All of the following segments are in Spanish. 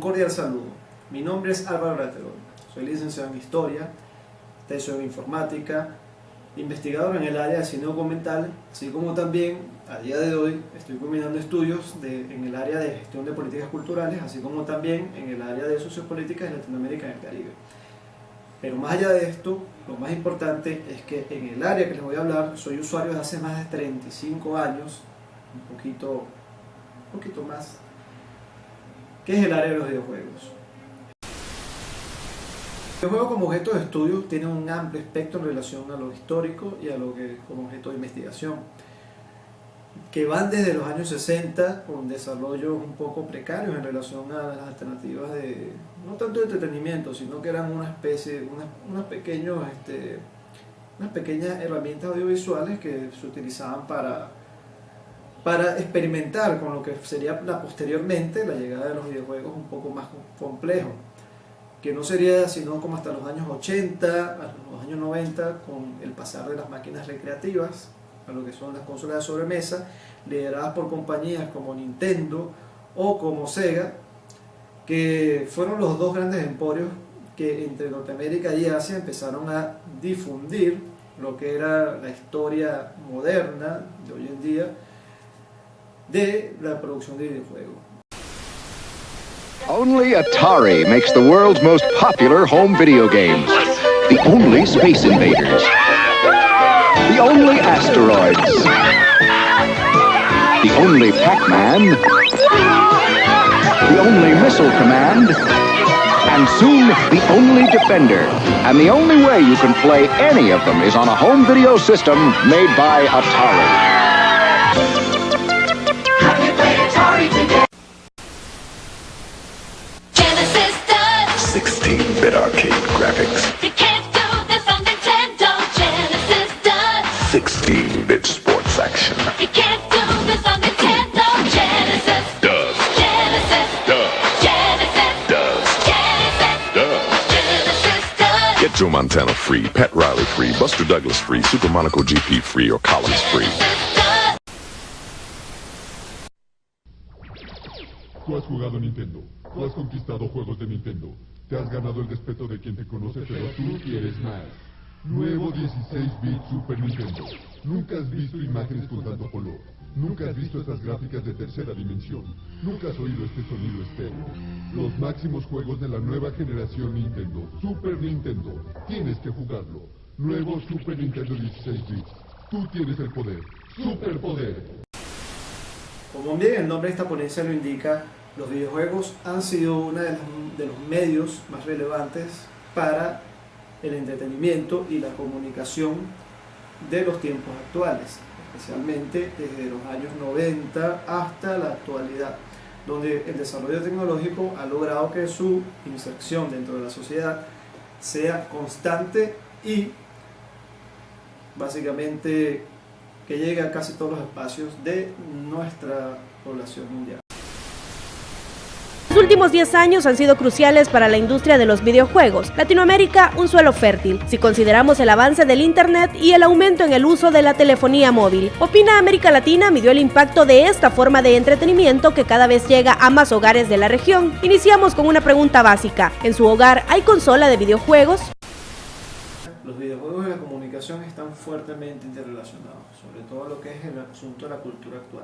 cordial saludo. Mi nombre es Álvaro Raterol. Soy licenciado en Historia, teso en Informática, investigador en el área de cine documental, así como también a día de hoy estoy combinando estudios en el área de gestión de políticas culturales, así como también en el área de sociopolíticas de Latinoamérica y el Caribe. Pero más allá de esto, lo más importante es que en el área que les voy a hablar soy usuario desde hace más de 35 años, un poquito más, que es el área de los videojuegos. El videojuego como objeto de estudio tiene un amplio espectro en relación a lo histórico y a lo que como objeto de investigación, que van desde los años 60 con desarrollos un poco precarios en relación a las alternativas de, no tanto de entretenimiento, sino que eran unas pequeñas herramientas audiovisuales que se utilizaban para experimentar con lo que sería posteriormente la llegada de los videojuegos un poco más complejo, que no sería sino como hasta los años 80, a los años 90, con el pasar de las máquinas recreativas a lo que son las consolas de sobremesa, lideradas por compañías como Nintendo o como Sega, que fueron los dos grandes emporios que entre Norteamérica y Asia empezaron a difundir lo que era la historia moderna de hoy en día de la producción de videojuegos. Only Atari makes the world's most popular home video games. The only Space Invaders. The only Asteroids. The only Pac-Man. The only Missile Command. And soon, the only Defender. And the only way you can play any of them is on a home video system made by Atari. 16-bit arcade graphics. You can't do this on Nintendo. Genesis does. 16-bit sports action. You can't do this on Nintendo. Genesis Does. Genesis Does. Genesis Does. Genesis Does. Genesis does. Get Joe Montana free, Pat Riley free, Buster Douglas free, Super Monaco GP free, or Collins free. Genesis does. Tú has jugado Nintendo, tú has conquistado juegos de Nintendo, te has ganado el respeto de quien te conoce, pero tú quieres más. Nuevo 16-bit Super Nintendo. Nunca has visto imágenes con tanto color. Nunca has visto estas gráficas de tercera dimensión. Nunca has oído este sonido estéreo. Los máximos juegos de la nueva generación Nintendo. Super Nintendo. Tienes que jugarlo. Nuevo Super Nintendo 16 bits. Tú tienes el poder. Superpoder. Como bien el nombre de esta ponencia lo indica, los videojuegos han sido uno de los medios más relevantes para el entretenimiento y la comunicación de los tiempos actuales, especialmente desde los años 90 hasta la actualidad, donde el desarrollo tecnológico ha logrado que su inserción dentro de la sociedad sea constante y básicamente que llegue a casi todos los espacios de nuestra población mundial. Los últimos 10 años han sido cruciales para la industria de los videojuegos. Latinoamérica, un suelo fértil, si consideramos el avance del Internet y el aumento en el uso de la telefonía móvil. Opina América Latina midió el impacto de esta forma de entretenimiento que cada vez llega a más hogares de la región. Iniciamos con una pregunta básica. ¿En su hogar hay consola de videojuegos? Los videojuegos y la comunicación están fuertemente interrelacionados, sobre todo lo que es el asunto de la cultura actual,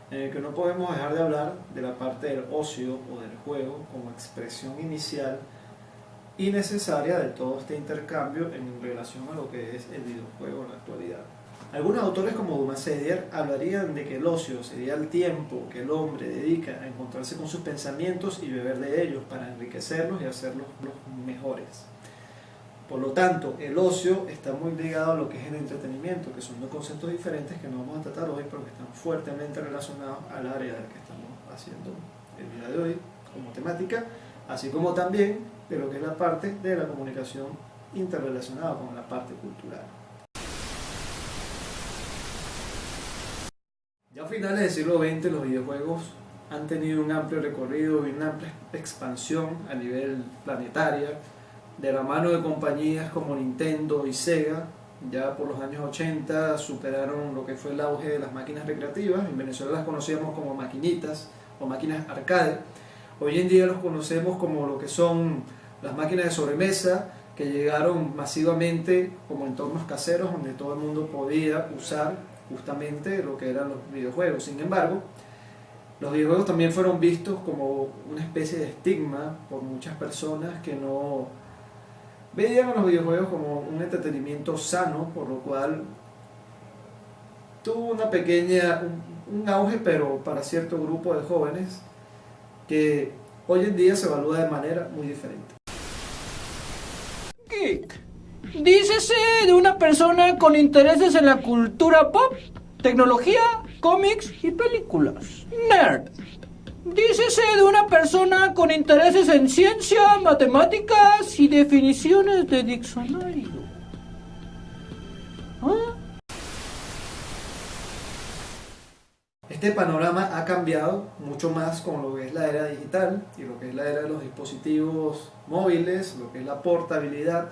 en el que no podemos dejar de hablar de la parte del ocio o del juego como expresión inicial y necesaria de todo este intercambio en relación a lo que es el videojuego en la actualidad. Algunos autores como Dumas Sedier hablarían de que el ocio sería el tiempo que el hombre dedica a encontrarse con sus pensamientos y beber de ellos para enriquecerlos y hacerlos los mejores. Por lo tanto, el ocio está muy ligado a lo que es el entretenimiento, que son dos conceptos diferentes que no vamos a tratar hoy, pero que están fuertemente relacionados al área del que estamos haciendo el día de hoy como temática, así como también de lo que es la parte de la comunicación interrelacionada con la parte cultural. Ya a finales del siglo XX los videojuegos han tenido un amplio recorrido y una amplia expansión a nivel planetaria, de la mano de compañías como Nintendo y Sega. Ya por los años 80 superaron lo que fue el auge de las máquinas recreativas. En Venezuela las conocíamos como maquinitas o máquinas arcade, Hoy en día los conocemos como lo que son las máquinas de sobremesa, que llegaron masivamente como entornos caseros donde todo el mundo podía usar justamente lo que eran los videojuegos. Sin embargo, los videojuegos también fueron vistos como una especie de estigma por muchas personas que no veían a los videojuegos como un entretenimiento sano, por lo cual tuvo un auge, pero para cierto grupo de jóvenes que hoy en día se evalúa de manera muy diferente. Geek. Dícese de una persona con intereses en la cultura pop, tecnología, cómics y películas. Nerd. Dícese de una persona con intereses en ciencia, matemáticas y definiciones de diccionario. ¿Ah? Este panorama ha cambiado mucho más con lo que es la era digital y lo que es la era de los dispositivos móviles, lo que es la portabilidad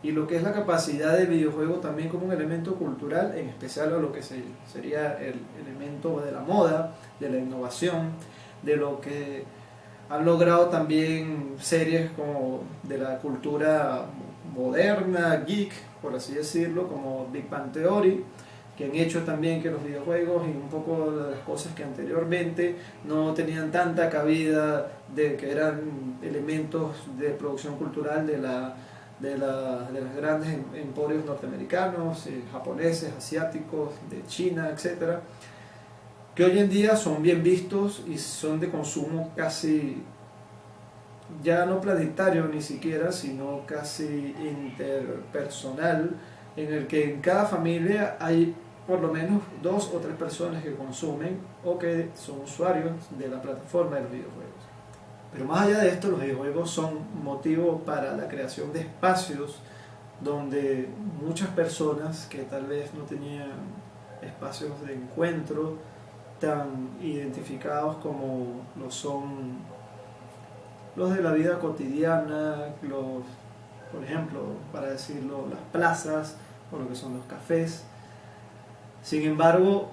y lo que es la capacidad del videojuego también como un elemento cultural, en especial a lo que sería el elemento de la moda, de la innovación, de lo que han logrado también series como de la cultura moderna, geek, por así decirlo, como Big Bang Theory, que han hecho también que los videojuegos y un poco de las cosas que anteriormente no tenían tanta cabida, de que eran elementos de producción cultural de los grandes emporios norteamericanos, japoneses, asiáticos, de China, etcétera, que hoy en día son bien vistos y son de consumo casi, ya no planetario ni siquiera, sino casi interpersonal, en el que en cada familia hay por lo menos 2 o 3 personas que consumen o que son usuarios de la plataforma de los videojuegos. Pero más allá de esto, los videojuegos son motivo para la creación de espacios donde muchas personas que tal vez no tenían espacios de encuentro tan identificados como lo son los de la vida cotidiana, por ejemplo, para decirlo, las plazas o lo que son los cafés. Sin embargo,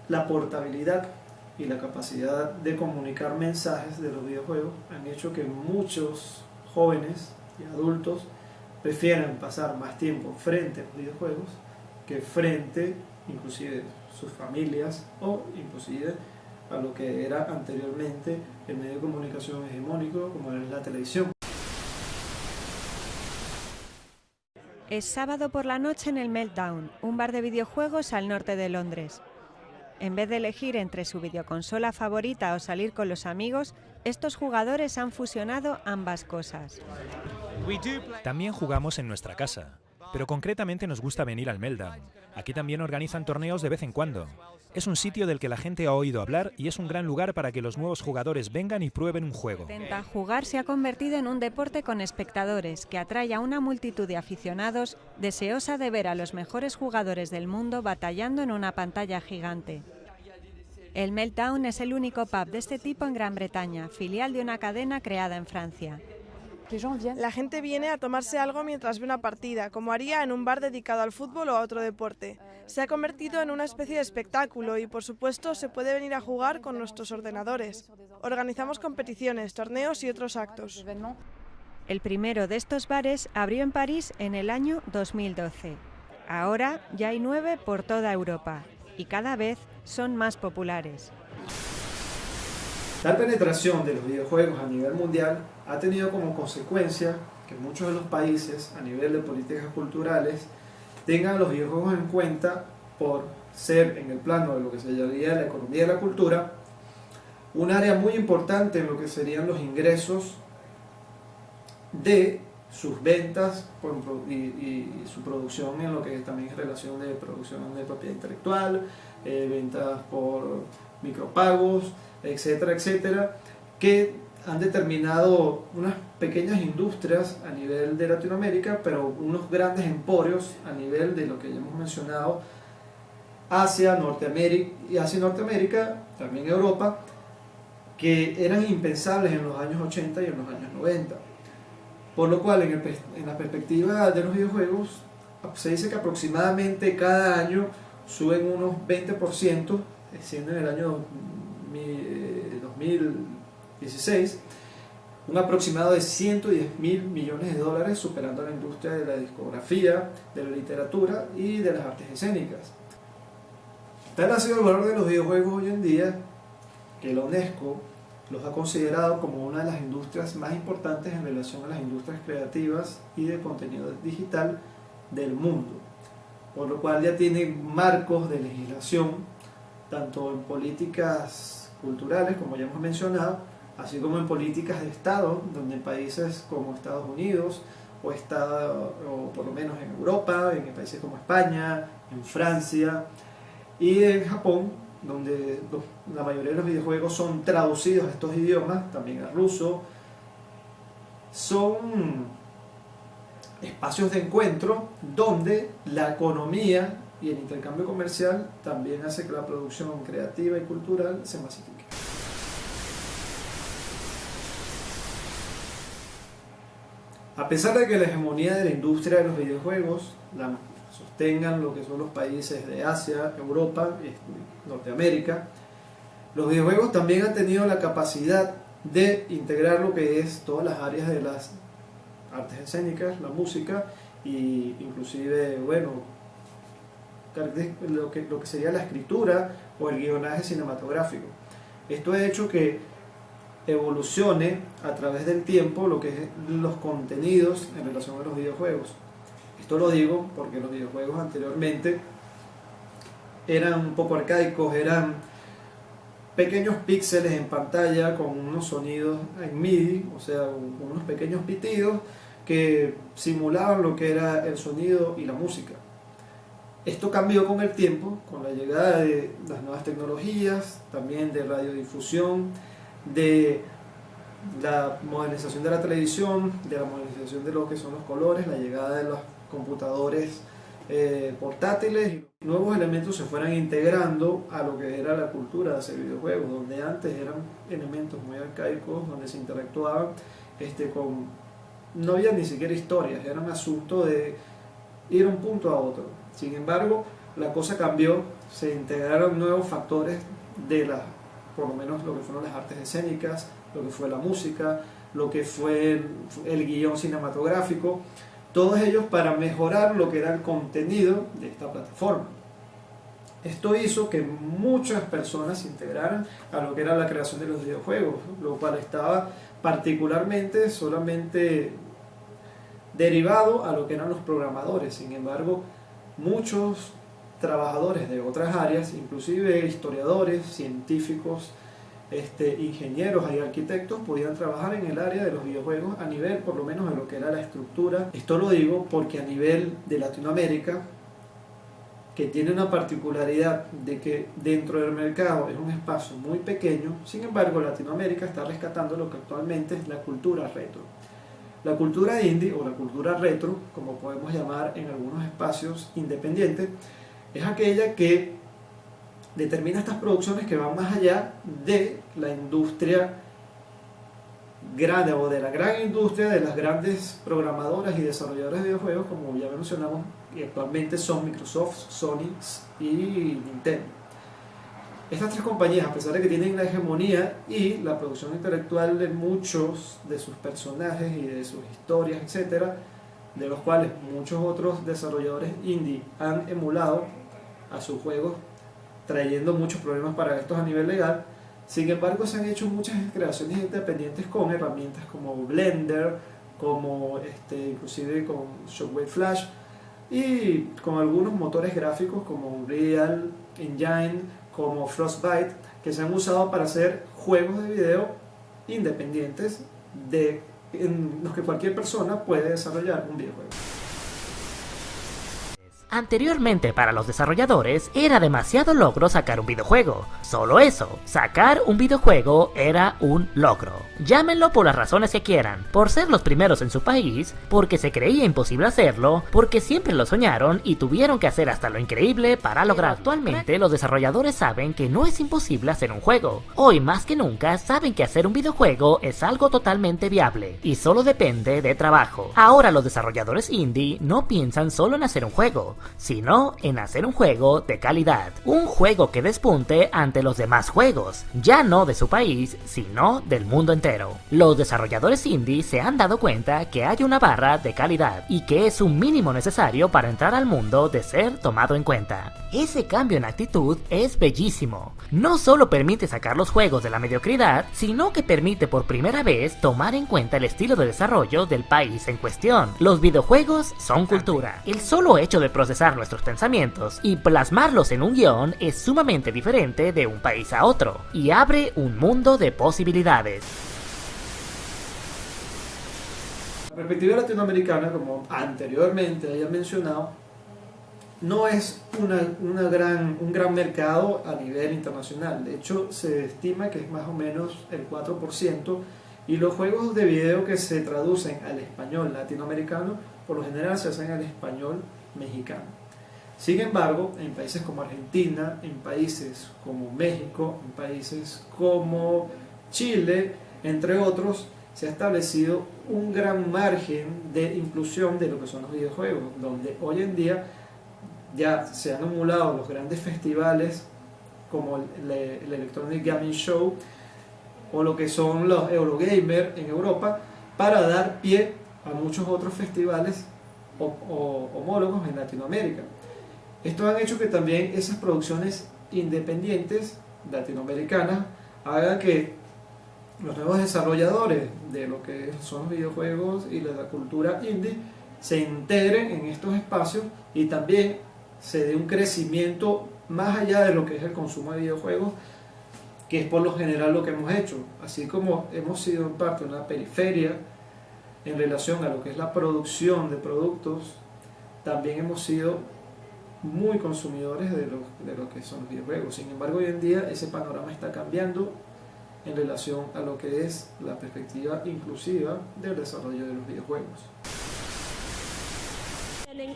la portabilidad y la capacidad de comunicar mensajes de los videojuegos han hecho que muchos jóvenes y adultos prefieran pasar más tiempo frente a los videojuegos que frente inclusive sus familias o inclusive a lo que era anteriormente el medio de comunicación hegemónico como es la televisión. Es sábado por la noche en el Meltdown, un bar de videojuegos al norte de Londres. En vez de elegir entre su videoconsola favorita o salir con los amigos, estos jugadores han fusionado ambas cosas. También jugamos en nuestra casa, pero concretamente nos gusta venir al Meltdown. Aquí también organizan torneos de vez en cuando. Es un sitio del que la gente ha oído hablar y es un gran lugar para que los nuevos jugadores vengan y prueben un juego. Jugar se ha convertido en un deporte con espectadores que atrae a una multitud de aficionados deseosa de ver a los mejores jugadores del mundo batallando en una pantalla gigante. El Meltdown es el único pub de este tipo en Gran Bretaña, filial de una cadena creada en Francia. La gente viene a tomarse algo mientras ve una partida, como haría en un bar dedicado al fútbol o a otro deporte. Se ha convertido en una especie de espectáculo y, por supuesto, se puede venir a jugar con nuestros ordenadores. Organizamos competiciones, torneos y otros actos. El primero de estos bares abrió en París en el año 2012. Ahora ya hay 9 por toda Europa y cada vez son más populares. Tal penetración de los videojuegos a nivel mundial ha tenido como consecuencia que muchos de los países a nivel de políticas culturales tengan los videojuegos en cuenta por ser en el plano de lo que se llamaría la economía de la cultura un área muy importante en lo que serían los ingresos de sus ventas y su producción en lo que también es relación de producción de propiedad intelectual, ventas por micropagos, etcétera, etcétera, que han determinado unas pequeñas industrias a nivel de Latinoamérica, pero unos grandes emporios a nivel de lo que ya hemos mencionado, Asia, Norteamérica, también Europa, que eran impensables en los años 80 y en los años 90. Por lo cual, en la perspectiva de los videojuegos, se dice que aproximadamente cada año suben unos 20%, siendo en el año 2016, un aproximado de 110.000 millones de dólares, superando la industria de la discografía, de la literatura y de las artes escénicas. Tal ha sido el valor de los videojuegos hoy en día que la UNESCO los ha considerado como una de las industrias más importantes en relación a las industrias creativas y de contenido digital del mundo, por lo cual ya tienen marcos de legislación tanto en políticas culturales, como ya hemos mencionado, así como en políticas de Estado, donde en países como Estados Unidos o por lo menos en Europa, en países como España, en Francia y en Japón, donde la mayoría de los videojuegos son traducidos a estos idiomas, también al ruso, son espacios de encuentro donde la economía y el intercambio comercial también hace que la producción creativa y cultural se masifique. A pesar de que la hegemonía de la industria de los videojuegos la sostengan lo que son los países de Asia, Europa y Norteamérica, los videojuegos también han tenido la capacidad de integrar lo que es todas las áreas de las artes escénicas, la música y inclusive, bueno, lo que sería la escritura o el guionaje cinematográfico. Esto ha hecho que evolucione a través del tiempo lo que es los contenidos en relación a los videojuegos. Esto lo digo porque los videojuegos anteriormente eran un poco arcaicos, eran pequeños píxeles en pantalla con unos sonidos en MIDI, o sea, unos pequeños pitidos que simulaban lo que era el sonido y la música. Esto cambió con el tiempo, con la llegada de las nuevas tecnologías, también de radiodifusión, de la modernización de la televisión, de la modernización de lo que son los colores, la llegada de los computadores portátiles, y nuevos elementos se fueran integrando a lo que era la cultura de hacer videojuegos, donde antes eran elementos muy arcaicos, donde se interactuaban no había ni siquiera historias, era un asunto de ir de un punto a otro. Sin embargo, la cosa cambió, se integraron nuevos factores por lo menos lo que fueron las artes escénicas, lo que fue la música, lo que fue el guión cinematográfico, todos ellos para mejorar lo que era el contenido de esta plataforma. Esto hizo que muchas personas se integraran a lo que era la creación de los videojuegos, lo cual estaba particularmente solamente derivado a lo que eran los programadores. Sin embargo, muchos trabajadores de otras áreas, inclusive historiadores, científicos, ingenieros y arquitectos, podían trabajar en el área de los videojuegos a nivel por lo menos de lo que era la estructura. Esto lo digo porque a nivel de Latinoamérica, que tiene una particularidad de que dentro del mercado es un espacio muy pequeño, sin embargo Latinoamérica está rescatando lo que actualmente es la cultura retro. La cultura indie o la cultura retro, como podemos llamar en algunos espacios independientes, es aquella que determina estas producciones que van más allá de la industria grande o de la gran industria de las grandes programadoras y desarrolladoras de videojuegos, como ya mencionamos, y actualmente son Microsoft, Sony y Nintendo. Estas tres compañías, a pesar de que tienen la hegemonía y la producción intelectual de muchos de sus personajes y de sus historias, etcétera, de los cuales muchos otros desarrolladores indie han emulado a sus juegos, trayendo muchos problemas para estos a nivel legal. Sin embargo, se han hecho muchas creaciones independientes con herramientas como Blender, como inclusive con Shockwave Flash, y con algunos motores gráficos como Unreal Engine, como Frostbite, que se han usado para hacer juegos de video independientes en los que cualquier persona puede desarrollar un videojuego. Anteriormente, para los desarrolladores era demasiado logro sacar un videojuego. Solo eso, sacar un videojuego era un logro. Llámenlo por las razones que quieran, por ser los primeros en su país, porque se creía imposible hacerlo, porque siempre lo soñaron y tuvieron que hacer hasta lo increíble para lograrlo. Actualmente los desarrolladores saben que no es imposible hacer un juego. Hoy más que nunca saben que hacer un videojuego es algo totalmente viable y solo depende de trabajo. Ahora los desarrolladores indie no piensan solo en hacer un juego, sino en hacer un juego de calidad. Un juego que despunte ante los demás juegos, ya no de su país, sino del mundo entero. Los desarrolladores indie se han dado cuenta que hay una barra de calidad y que es un mínimo necesario para entrar al mundo de ser tomado en cuenta. Ese cambio en actitud es bellísimo. No solo permite sacar los juegos de la mediocridad, sino que permite por primera vez tomar en cuenta el estilo de desarrollo del país en cuestión. Los videojuegos son cultura. El solo hecho de procesar nuestros pensamientos y plasmarlos en un guión es sumamente diferente de un país a otro, y abre un mundo de posibilidades. La perspectiva latinoamericana, como anteriormente había mencionado, no es un gran mercado a nivel internacional. De hecho, se estima que es más o menos el 4%, y los juegos de video que se traducen al español latinoamericano, por lo general se hacen al español mexicano. Sin embargo, en países como Argentina, en países como México, en países como Chile, entre otros, se ha establecido un gran margen de inclusión de lo que son los videojuegos, donde hoy en día ya se han emulado los grandes festivales como el Electronic Gaming Show o lo que son los Eurogamer en Europa, para dar pie a muchos otros festivales homólogos en Latinoamérica. Esto han hecho que también esas producciones independientes latinoamericanas hagan que los nuevos desarrolladores de lo que son los videojuegos y la cultura indie se integren en estos espacios, y también se dé un crecimiento más allá de lo que es el consumo de videojuegos, que es por lo general lo que hemos hecho. Así como hemos sido en parte una periferia en relación a lo que es la producción de productos, también hemos sido muy consumidores de lo que son los videojuegos. Sin embargo, hoy en día ese panorama está cambiando en relación a lo que es la perspectiva inclusiva del desarrollo de los videojuegos.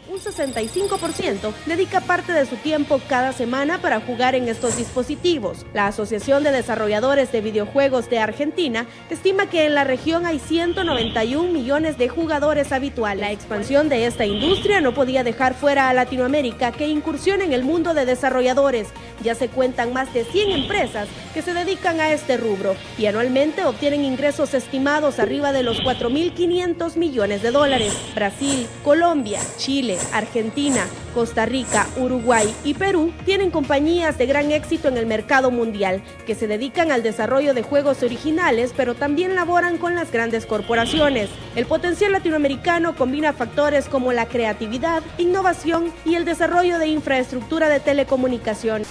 Un 65% dedica parte de su tiempo cada semana para jugar en estos dispositivos. La Asociación de Desarrolladores de Videojuegos de Argentina estima que en la región hay 191 millones de jugadores habituales. La expansión de esta industria no podía dejar fuera a Latinoamérica, que incursiona en el mundo de desarrolladores. Ya se cuentan más de 100 empresas que se dedican a este rubro y anualmente obtienen ingresos estimados arriba de los 4.500 millones de dólares. Brasil, Colombia, Chile, Argentina, Costa Rica, Uruguay y Perú tienen compañías de gran éxito en el mercado mundial que se dedican al desarrollo de juegos originales, pero también laboran con las grandes corporaciones. El potencial latinoamericano combina factores como la creatividad, innovación y el desarrollo de infraestructura de telecomunicación.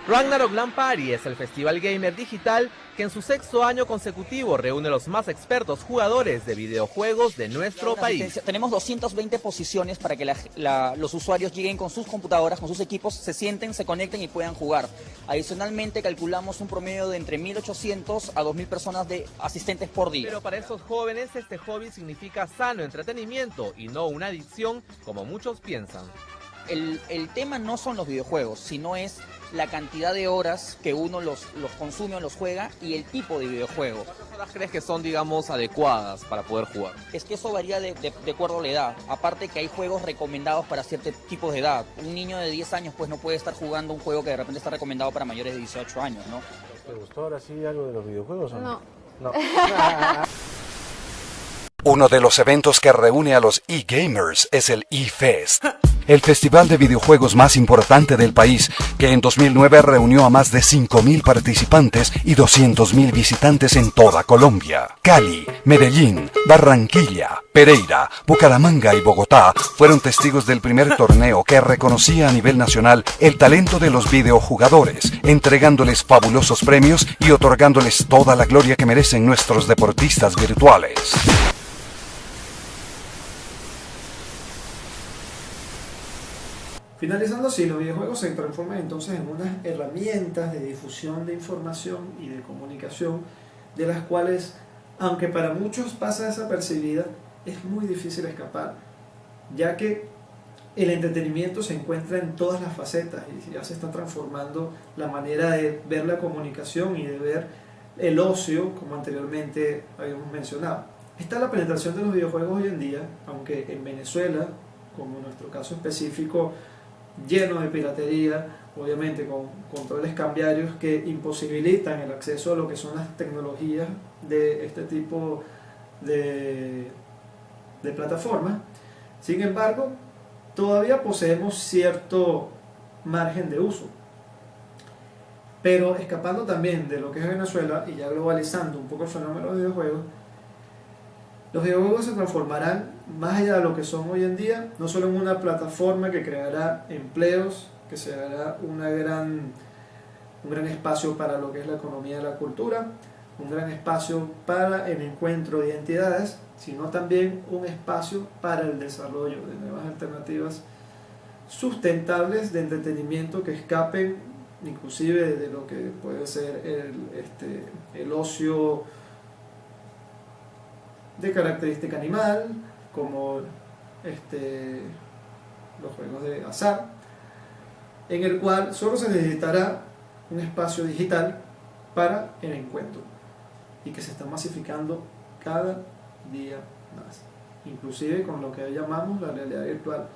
Ragnarok LAN Party es el festival gamer digital que en su 6º año consecutivo reúne a los más expertos jugadores de videojuegos de nuestro país. Tenemos 220 posiciones para que los usuarios lleguen con sus computadoras, con sus equipos, se sienten, se conecten y puedan jugar. Adicionalmente, calculamos un promedio de entre 1.800 a 2.000 personas de asistentes por día. Pero para estos jóvenes este hobby significa sano entretenimiento y no una adicción como muchos piensan. El tema no son los videojuegos, sino es la cantidad de horas que uno los consume o los juega y el tipo de videojuego. ¿Cuántas horas crees que son, digamos, adecuadas para poder jugar? Es que eso varía de acuerdo a la edad. Aparte que hay juegos recomendados para ciertos tipos de edad. Un niño de 10 años pues no puede estar jugando un juego que de repente está recomendado para mayores de 18 años, ¿no? ¿Te gustó ahora sí algo de los videojuegos o no? No. Uno de los eventos que reúne a los e-gamers es el eFest, el festival de videojuegos más importante del país, que en 2009 reunió a más de 5.000 participantes y 200.000 visitantes en toda Colombia. Cali, Medellín, Barranquilla, Pereira, Bucaramanga y Bogotá fueron testigos del primer torneo que reconocía a nivel nacional el talento de los videojugadores, entregándoles fabulosos premios y otorgándoles toda la gloria que merecen nuestros deportistas virtuales. Finalizando así, los videojuegos se transforman entonces en unas herramientas de difusión de información y de comunicación, de las cuales, aunque para muchos pasa desapercibida, es muy difícil escapar, ya que el entretenimiento se encuentra en todas las facetas y ya se está transformando la manera de ver la comunicación y de ver el ocio, como anteriormente habíamos mencionado. Está la penetración de los videojuegos hoy en día, aunque en Venezuela como en nuestro caso específico, lleno de piratería, obviamente con controles cambiarios que imposibilitan el acceso a lo que son las tecnologías de este tipo de plataformas. Sin embargo, todavía poseemos cierto margen de uso, pero escapando también de lo que es Venezuela y ya globalizando un poco el fenómeno de los videojuegos, los videojuegos se transformarán más allá de lo que son hoy en día, no solo en una plataforma que creará empleos, que será un gran espacio para lo que es la economía de la cultura, un gran espacio para el encuentro de identidades, sino también un espacio para el desarrollo de nuevas alternativas sustentables de entretenimiento que escapen inclusive de lo que puede ser el ocio de característica animal, como los juegos de azar, en el cual solo se necesitará un espacio digital para el encuentro y que se está masificando cada día más, inclusive con lo que llamamos la realidad virtual,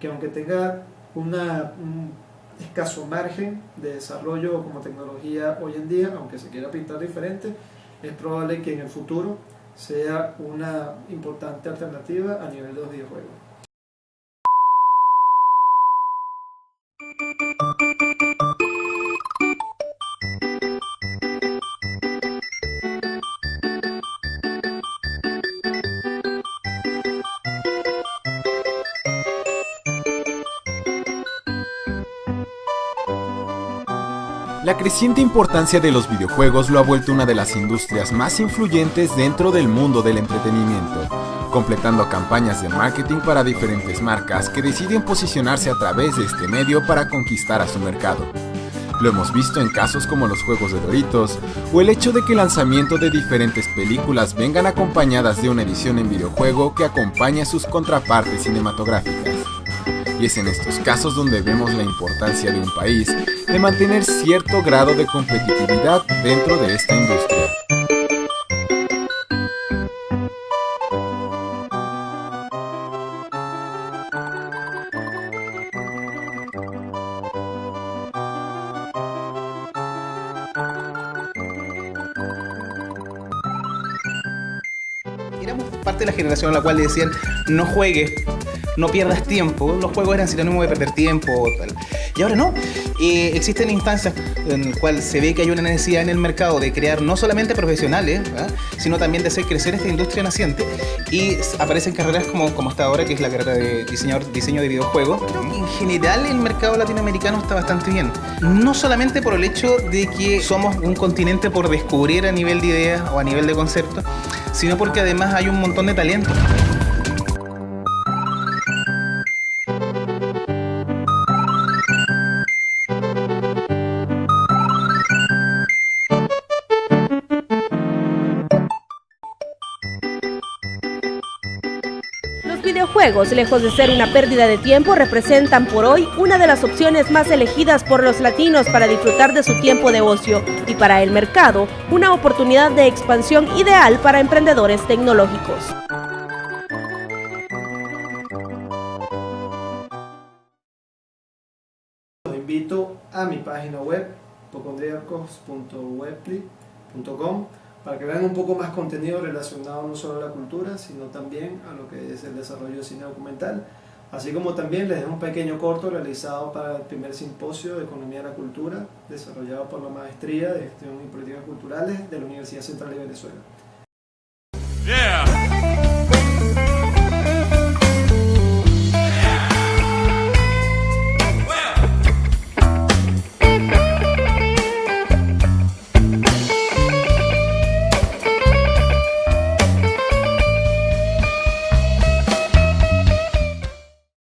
que aunque tenga un escaso margen de desarrollo como tecnología hoy en día, aunque se quiera pintar diferente, es probable que en el futuro sea una importante alternativa a nivel de los videojuegos. La creciente importancia de los videojuegos lo ha vuelto una de las industrias más influyentes dentro del mundo del entretenimiento, completando campañas de marketing para diferentes marcas que deciden posicionarse a través de este medio para conquistar a su mercado. Lo hemos visto en casos como los juegos de Doritos, o el hecho de que el lanzamiento de diferentes películas vengan acompañadas de una edición en videojuego que acompaña a sus contrapartes cinematográficas. Y es en estos casos donde vemos la importancia de un país de mantener cierto grado de competitividad dentro de esta industria. Éramos parte de la generación a la cual le decían no juegues, no pierdas tiempo, los juegos eran sinónimo de perder tiempo, tal. Y ahora no, existen instancias en las cuales se ve que hay una necesidad en el mercado de crear no solamente profesionales, ¿verdad?, sino también de hacer crecer esta industria naciente, y aparecen carreras como esta ahora, que es la carrera de diseño de videojuegos. En general el mercado latinoamericano está bastante bien, no solamente por el hecho de que somos un continente por descubrir a nivel de ideas o a nivel de conceptos, sino porque además hay un montón de talento. Los videojuegos, lejos de ser una pérdida de tiempo, representan por hoy una de las opciones más elegidas por los latinos para disfrutar de su tiempo de ocio y para el mercado, una oportunidad de expansión ideal para emprendedores tecnológicos. Los invito a mi página web, hipocondriacos.webly.com, para que vean un poco más contenido relacionado no solo a la cultura, sino también a lo que es el desarrollo de cine documental, así como también les dejo un pequeño corto realizado para el primer simposio de Economía de la Cultura, desarrollado por la Maestría de Gestión y Políticas Culturales de la Universidad Central de Venezuela. Yeah.